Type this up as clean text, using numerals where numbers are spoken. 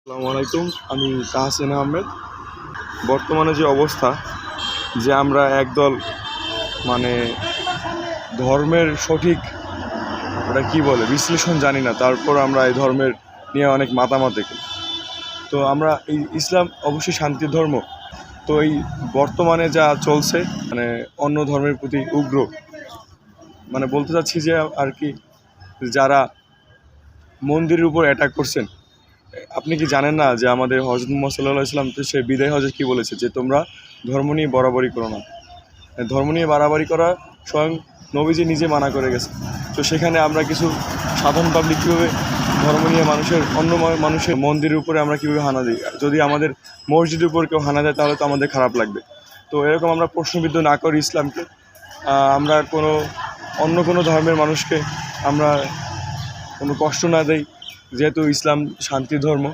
আসসালামু আলাইকুম। আমি তাহসিন আহমেদ। বর্তমানে যে অবস্থা, যে আমরা একদল মানে ধর্মের সঠিক ওটা কী বলে বিশ্লেষণ জানি না, তারপর আমরা এই ধর্মের নিয়ে অনেক মাতামাতি করি। তো আমরা এই ইসলাম অবশ্যই শান্তির ধর্ম। তো এই বর্তমানে যা চলছে মানে অন্য ধর্মের প্রতি উগ্র, মানে বলতে চাচ্ছি যে আর কি, যারা মন্দিরের উপর অ্যাটাক করছেন। আপনি কি জানেন না যে আমাদের হজরত মুহাম্মদ সাল্লাল্লাহু আলাইহি ওয়াসাল্লাম তো সে বিদায় হজে কী বলেছে, যে তোমরা ধর্ম নিয়ে বাড়াবাড়ি করো না। ধর্ম নিয়ে বাড়াবাড়ি করা স্বয়ং নবীজি নিজে মানা করে গেছে। তো সেখানে আমরা কিছু সাধারণ পাবলিক কীভাবে ধর্ম নিয়ে অন্য মানুষের মন্দিরের উপরে আমরা কীভাবে হানা দিই? যদি আমাদের মসজিদের উপর কেউ হানা দেয় তাহলে তো আমাদের খারাপ লাগবে। তো এরকম আমরা প্রশ্নবিদ্ধ না করি ইসলামকে, আমরা অন্য কোনো ধর্মের মানুষকে আমরা কোনো কষ্ট না দেই, যেহেতু ইসলাম শান্তির ধর্ম।